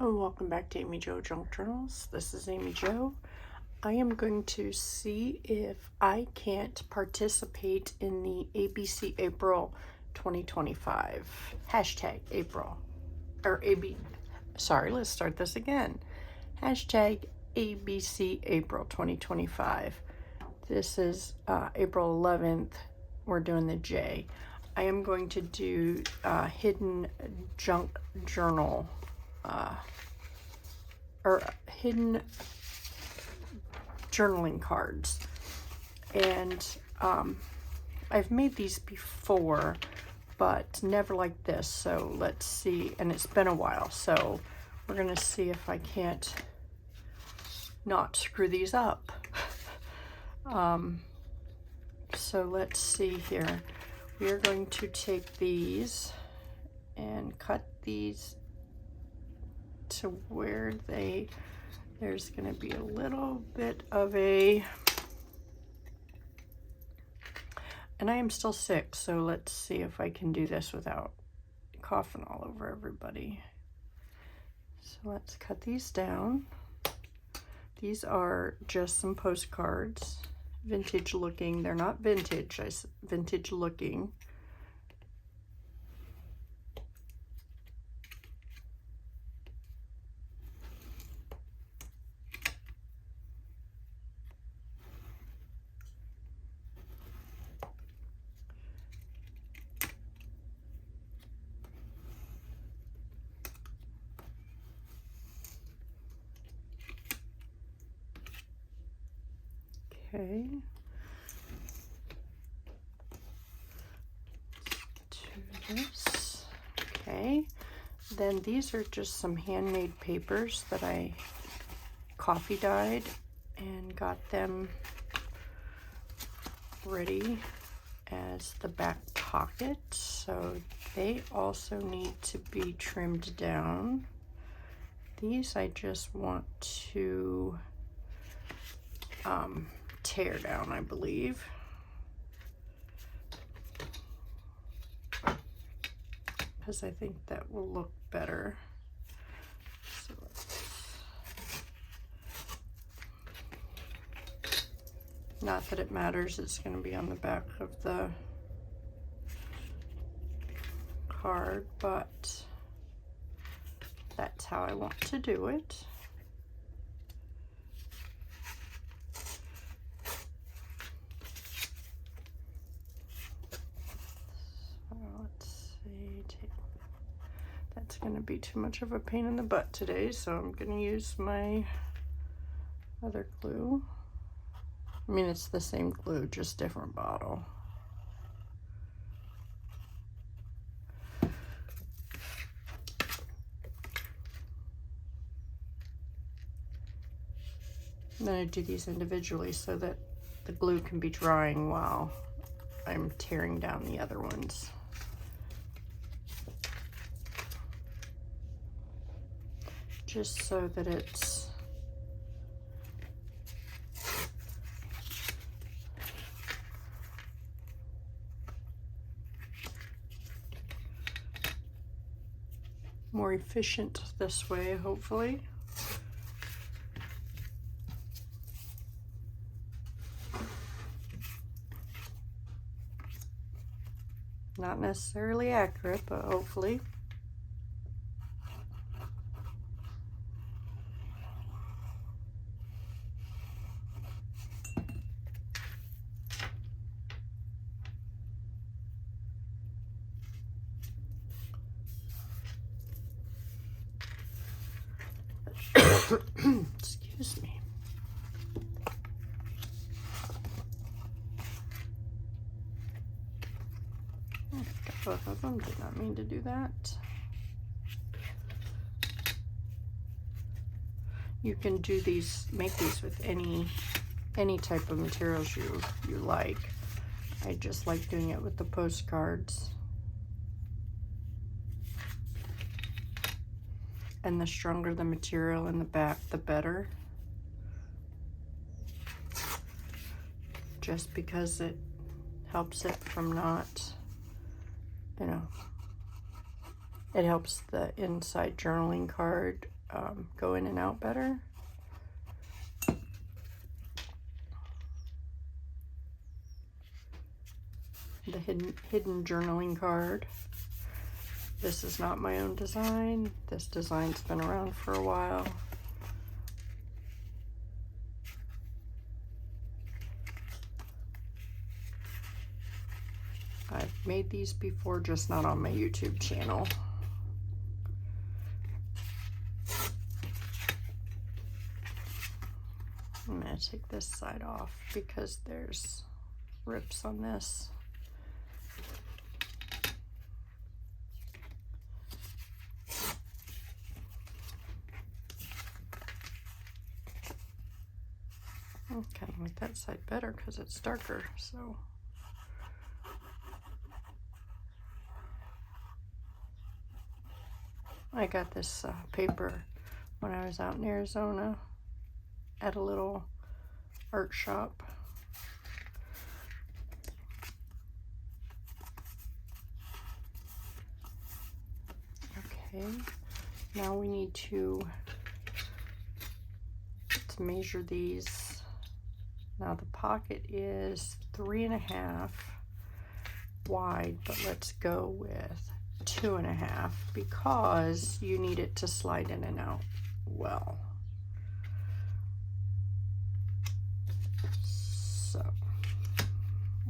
Oh, welcome back to Amy Jo Junk Journals. This is Amy Jo. I am going to see if I can't participate in the ABC April 2025. Hashtag April. Or AB. Sorry, let's start this again. Hashtag ABC April 2025. This is April 11th. We're doing the J. I am going to do hidden junk journal or hidden journaling cards. And I've made these before, but never like this. So let's see. And it's been a while. So we're going to see if I can't not screw these up. So let's see here. We are going to take these and cut these to where there's going to be a little bit of a, and I am still sick, so let's see if I can do this without coughing all over everybody. So let's cut these down. These are just some postcards, vintage looking. They're not vintage, vintage looking. Okay. Do this. Okay. Then these are just some handmade papers that I coffee dyed and got them ready as the back pocket. So they also need to be trimmed down. These I just want to tear down, I believe. Because I think that will look better. So not that it matters, it's going to be on the back of the card, but that's how I want to do it. That's going to be too much of a pain in the butt today, so I'm going to use my other glue. I mean, it's the same glue, just different bottle. And then I do these individually so that the glue can be drying while I'm tearing down the other ones. Just so that it's more efficient this way, hopefully. Not necessarily accurate, but hopefully. Excuse me. Oh, got both of them. Did not mean to do that. You can do these, make these with any type of materials you like. I just like doing it with the postcards. And the stronger the material in the back, the better. Just because it helps it from not, you know, it helps the inside journaling card go in and out better. The hidden journaling card. This is not my own design. This design's been around for a while. I've made these before, just not on my YouTube channel. I'm going to take this side off because there's rips on this. I kind of like that side better because it's darker, so. I got this paper when I was out in Arizona at a little art shop. Okay, now we need to measure these. Now the pocket is 3.5 wide, but let's go with 2.5 because you need it to slide in and out well. So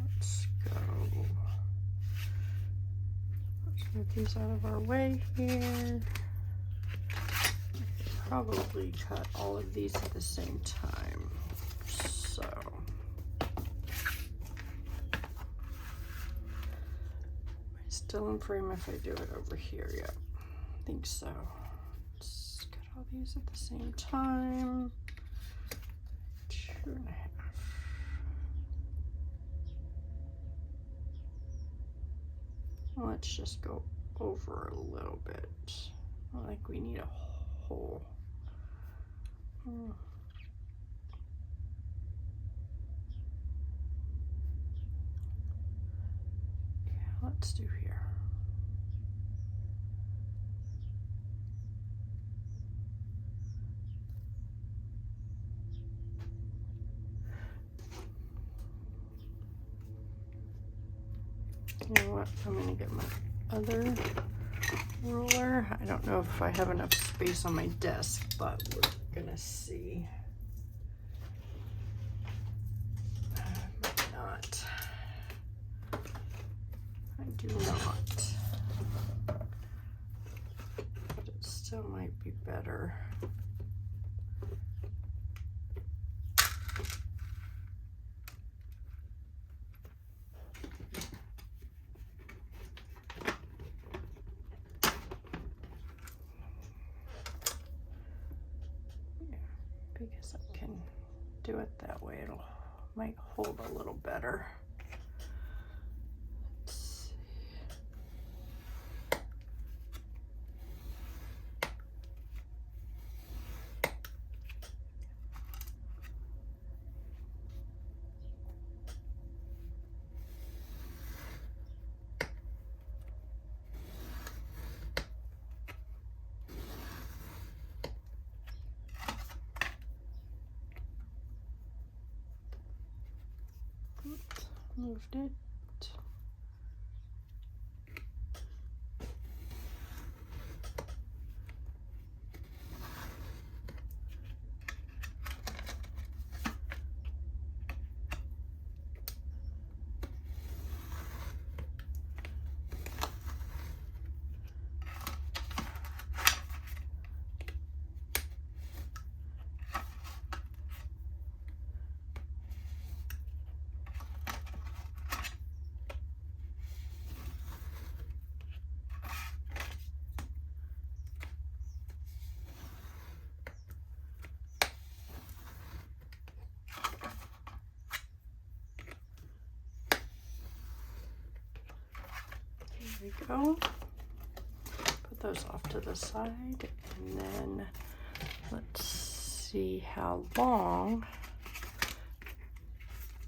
let's go. Let's move these out of our way here. Probably cut all of these at the same time. So still in frame if I do it over here. Yep, I think so. Let's cut all these at the same time. 2.5. Let's just go over a little bit. I think we need a hole. Yeah, let's do here. You know what? I'm gonna get my other ruler. I don't know if I have enough space on my desk, but we're gonna see. Maybe not. I do not. But it still might be better. Because I can do it that way, it'll might hold a little better. Let's see. Moved it. There we go. Put those off to the side, and then let's see how long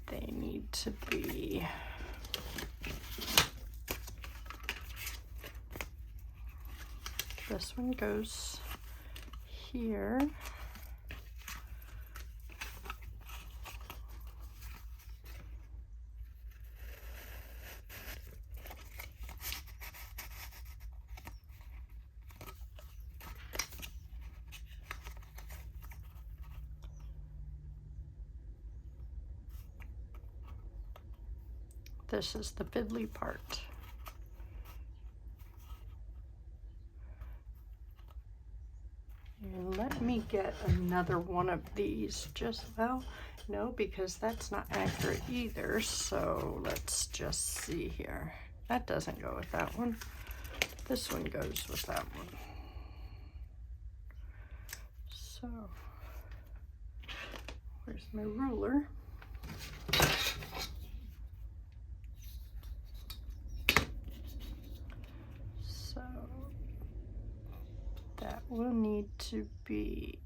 they need to be. This one goes here. This is the fiddly part. And let me get another one of these. Just, well, no, because that's not accurate either. So let's just see here. That doesn't go with that one. This one goes with that one. So, where's my ruler? So, that will need to be,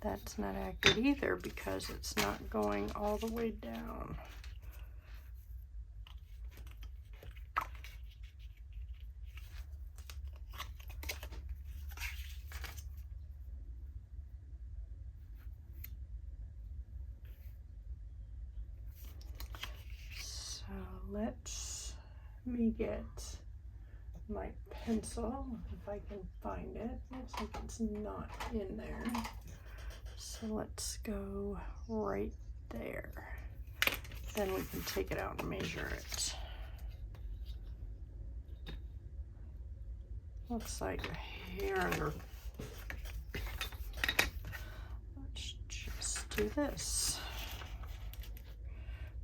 that's not accurate either because it's not going all the way down. So let me get my pencil, if I can find it. Looks like it's not in there. So let's go right there. Then we can take it out and measure it. Looks like a hair under. Let's just do this.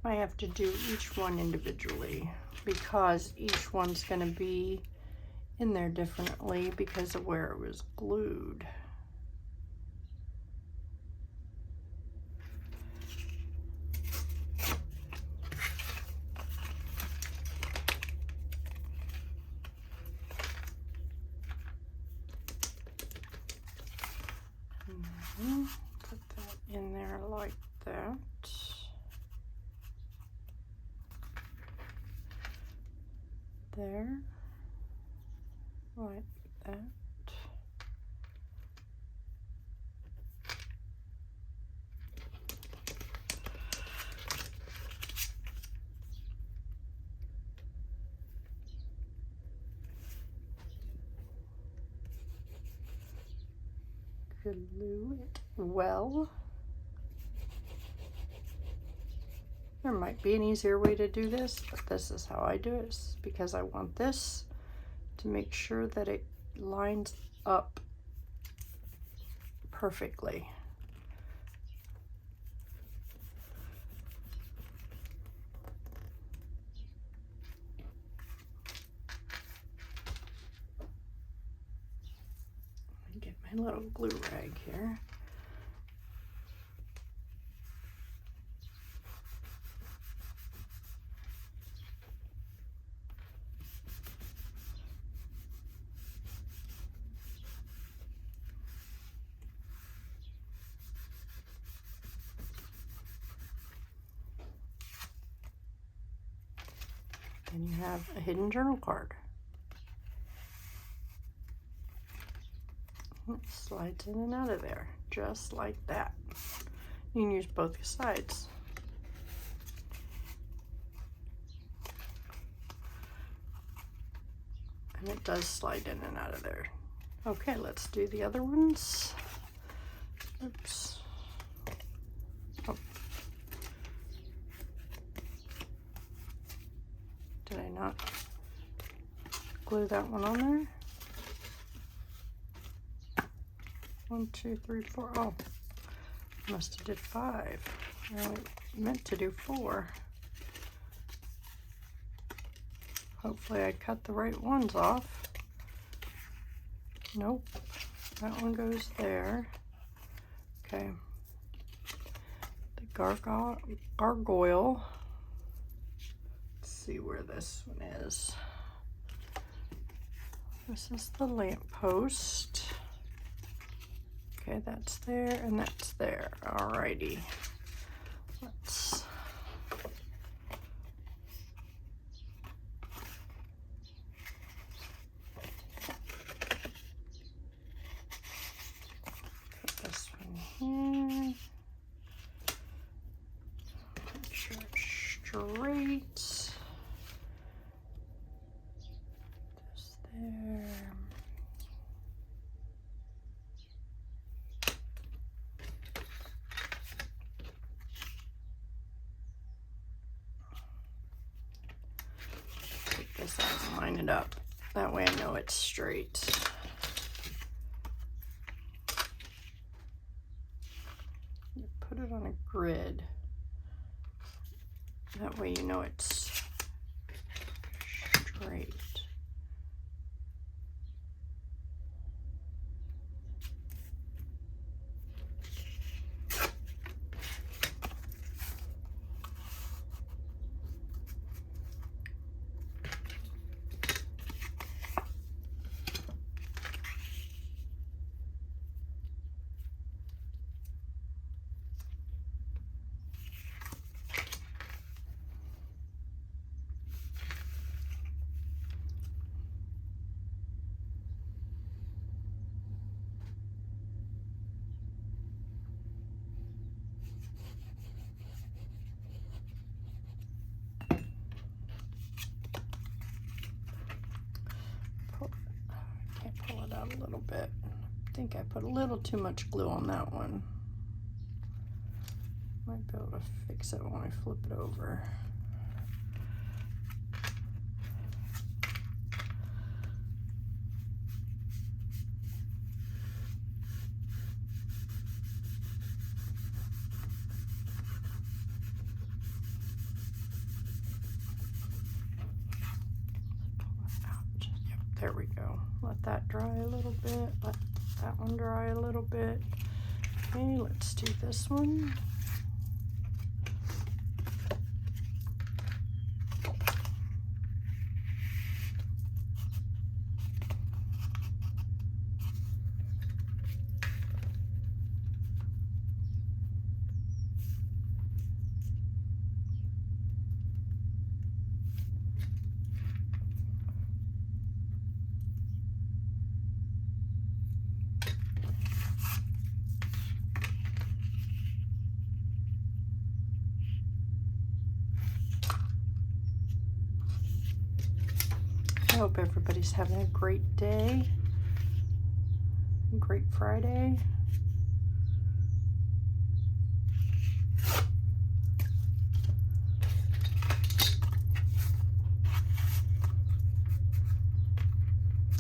I have to do each one individually because each one's going to be in there differently because of where it was glued. Put that in there like that. There, like that. Glue it well. There might be an easier way to do this, but this is how I do it because I want this to make sure that it lines up perfectly. Let me get my little glue rag here. And you have a hidden journal card. It slides in and out of there, just like that. You can use both sides. And it does slide in and out of there. Okay, let's do the other ones. Oops. Oh. Did I not glue that one on there? 1, 2, 3, 4. Oh, must have did 5. I only meant to do 4. Hopefully I cut the right ones off. Nope, that one goes there. Okay, the gargoyle. Let's see where this one is. This is the lamppost. Okay, that's there and that's there. Alrighty, let's line it up. That way I know it's straight. You put it on a grid. That way you know it's straight. A little bit. I think I put a little too much glue on that one. Might be able to fix it when I flip it over. There we go. Let that dry a little bit. Let that one dry a little bit. Okay, let's do this one. I hope everybody's having a great day, great Friday.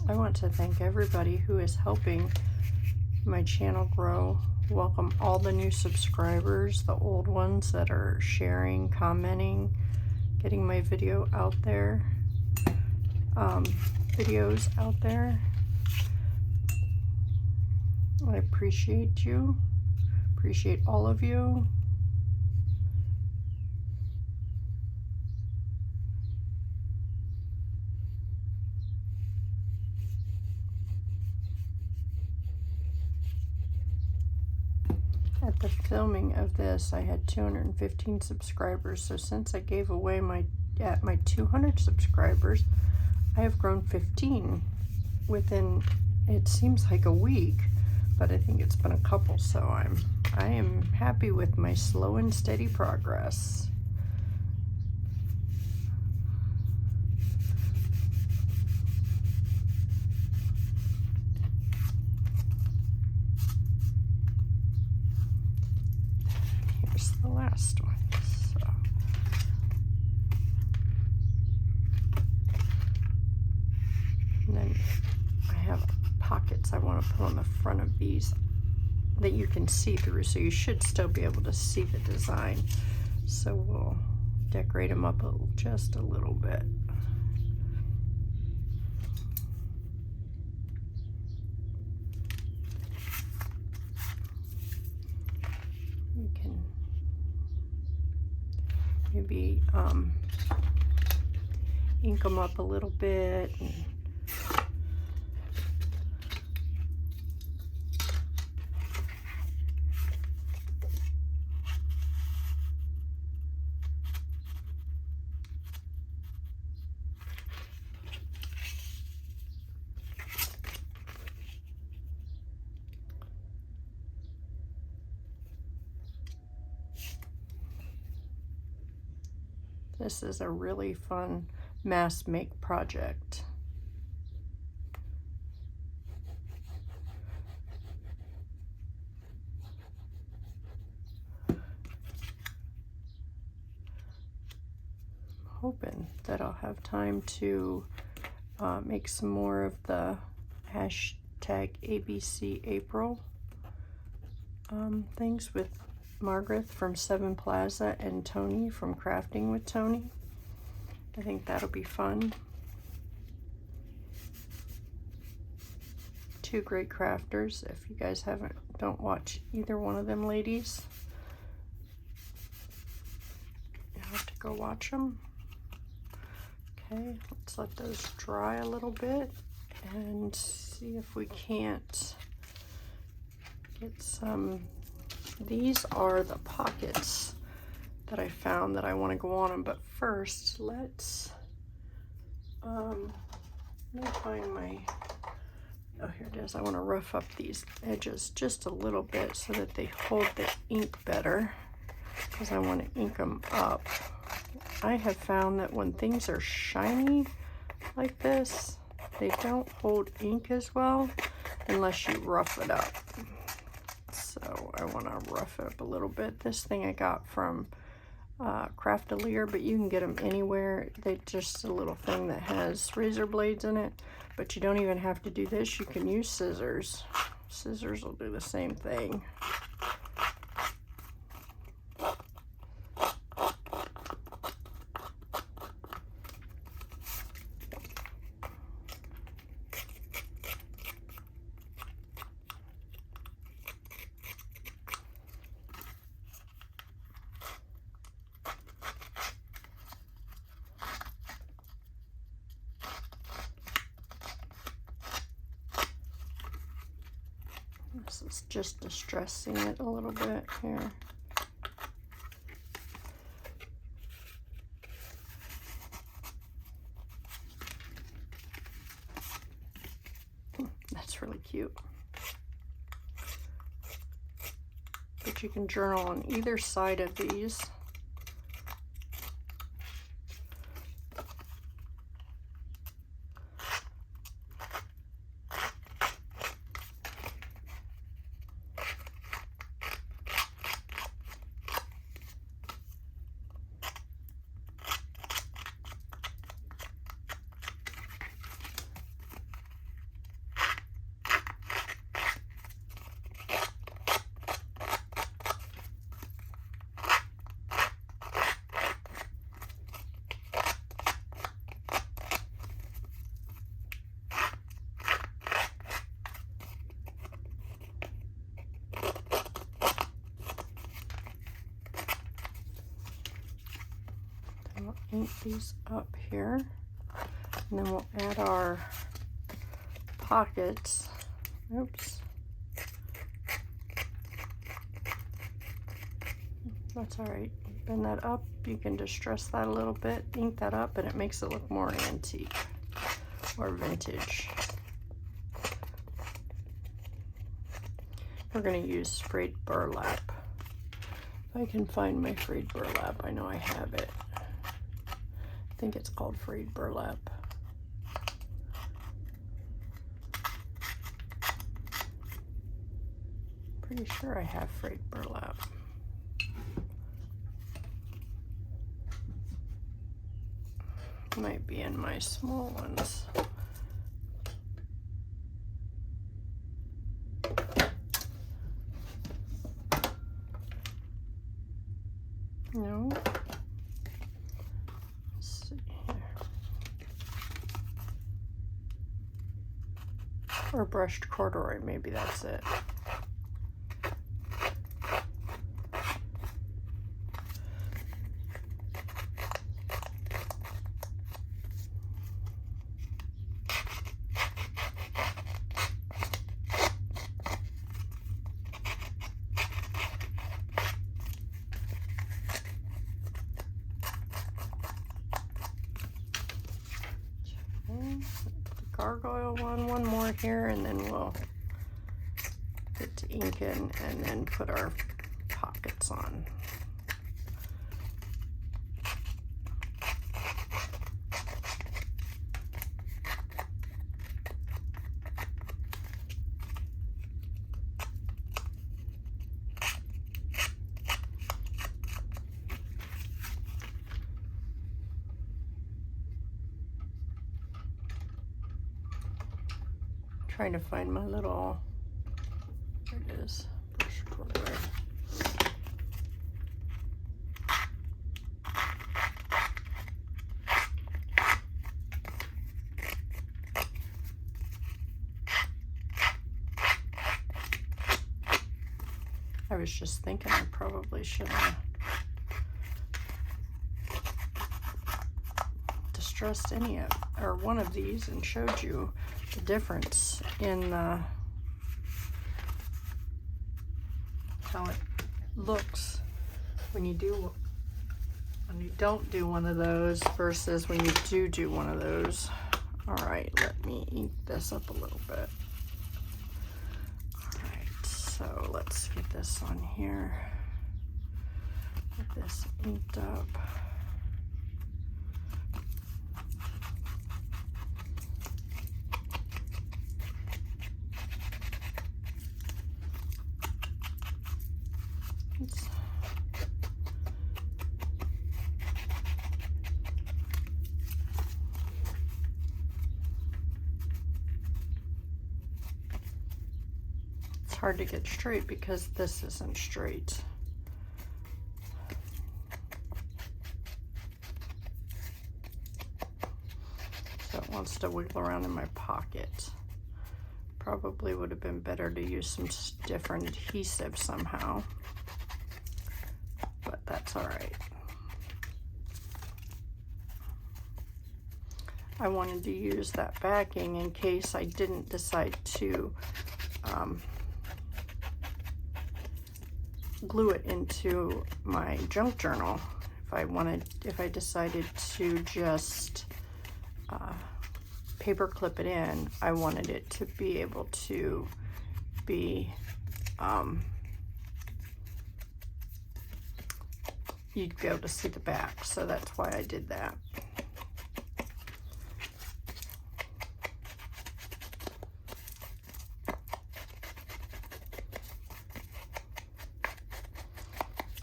I want to thank everybody who is helping my channel grow. Welcome all the new subscribers, the old ones that are sharing, commenting, getting my video out there. Videos out there. I appreciate you. Appreciate all of you. At the filming of this, I had 215 subscribers. So since I gave away my 200 subscribers, I have grown 15 within, it seems like a week, but I think it's been a couple, so I am happy with my slow and steady progress. Here's the last one. And then I have pockets I want to put on the front of these that you can see through, so you should still be able to see the design. So we'll decorate them up just a little bit. You can maybe ink them up a little bit. This is a really fun mass make project. I'm hoping that I'll have time to make some more of the hashtag ABC April things with Margaret from Seven Plaza and Tony from Crafting with Tony. I think that'll be fun. Two great crafters. If you guys don't watch either one of them ladies, you have to go watch them. Okay, let's let those dry a little bit and see if we can't get some. These are the pockets that I found that I want to go on them, but first let me find my, oh, here it is. I want to rough up these edges just a little bit so that they hold the ink better, because I want to ink them up. I have found that when things are shiny like this, they don't hold ink as well unless you rough it up. So I want to rough it up a little bit. This thing I got from Craftalier, but you can get them anywhere. They're just a little thing that has razor blades in it, but you don't even have to do this. You can use scissors. Scissors will do the same thing. This is just distressing it a little bit here. That's really cute. But you can journal on either side of these. We'll ink these up here, and then we'll add our pockets. Oops. That's all right. Bend that up. You can distress that a little bit, ink that up, and it makes it look more antique or vintage. We're going to use frayed burlap. If I can find my frayed burlap, I know I have it. I think it's called frayed burlap. Pretty sure I have frayed burlap. Might be in my small ones. No. Let's see here. Or brushed corduroy, maybe that's it. Gargoyle one more here, and then we'll get to inking and then put our pockets on. trying to find my little, there it is, brush recorder. I was just thinking I probably should have distressed any of, or one of these, and showed you the difference in how it looks when you don't do one of those versus when you do one of those. All right, let me ink this up a little bit. So let's get this on here. Get this inked up. Hard to get straight because this isn't straight. So it wants to wiggle around in my pocket. Probably would have been better to use some different adhesive somehow, but that's all right. I wanted to use that backing in case I didn't decide to glue it into my junk journal. If I decided to just paper clip it in, I wanted it to be able to be, you'd be able to see the back. So that's why I did that.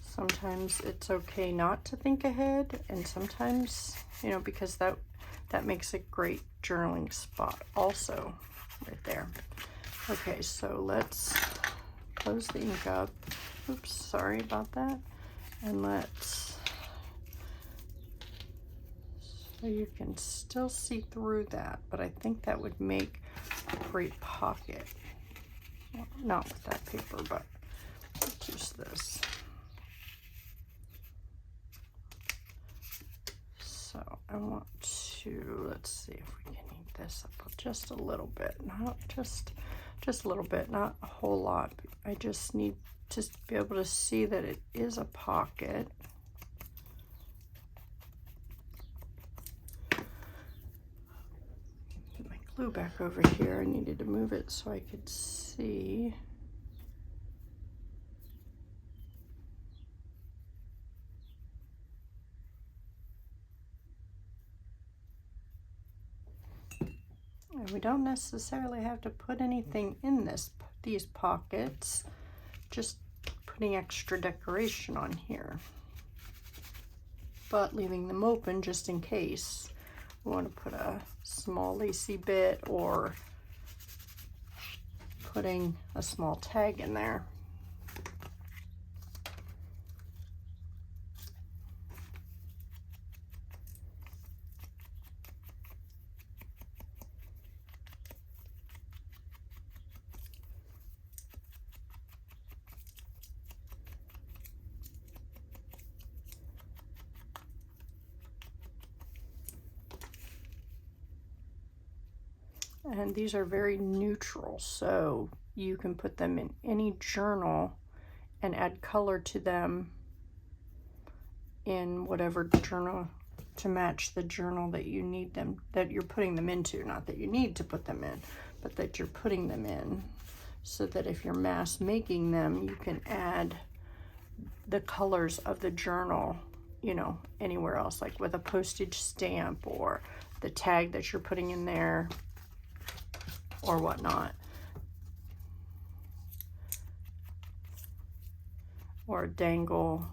Sometimes it's okay not to think ahead, and sometimes, you know, because that makes a great journaling spot also right there. Okay, so let's close the ink up. Oops, sorry about that. And let's, so you can still see through that, but I think that would make a great pocket. Well, not with that paper, but let's use this. So I want to, let's see if we can ink this up just a little bit, not just a little bit, not a whole lot. I just need to be able to see that it is a pocket. Put my glue back over here. I needed to move it so I could see. And we don't necessarily have to put anything in these pockets, just putting extra decoration on here, but leaving them open just in case we want to put a small lacy bit or putting a small tag in there. And these are very neutral, so you can put them in any journal and add color to them in whatever journal to match the journal that you need them, that you're putting them into. Not that you need to put them in, but that you're putting them in, so that if you're mass making them, you can add the colors of the journal, you know, anywhere else, like with a postage stamp or the tag that you're putting in there or whatnot, or a dangle,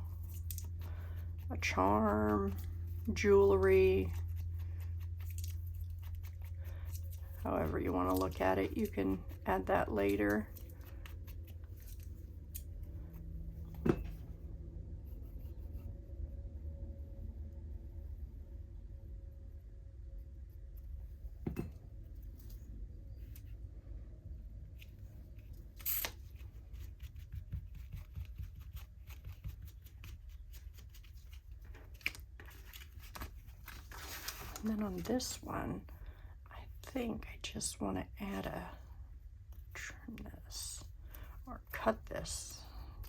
a charm, jewelry. However you want to look at it, you can add that later. And then on this one, I think I just want to add a trim this or cut this,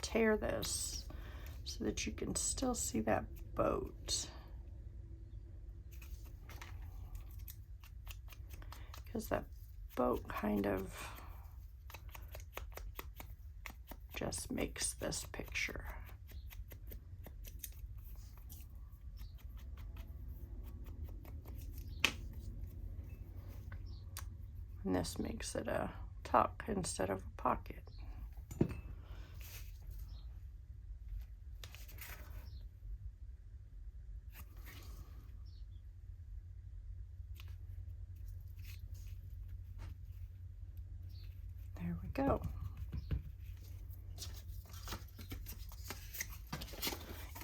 tear this so that you can still see that boat. Because that boat kind of just makes this picture. And this makes it a tuck instead of a pocket. There we go.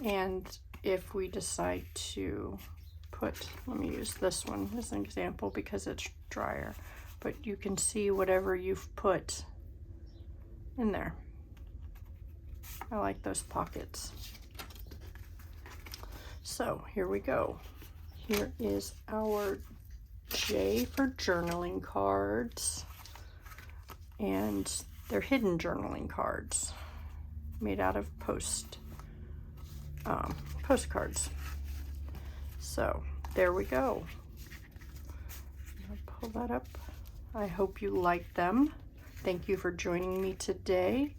And if we decide to put, let me use this one as an example because it's drier, but you can see whatever you've put in there. I like those pockets. So here we go. Here is our J for journaling cards, and they're hidden journaling cards made out of postcards. So there we go. I'll pull that up. I hope you like them. Thank you for joining me today,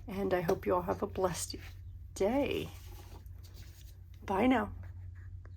and I hope you all have a blessed day. Bye now.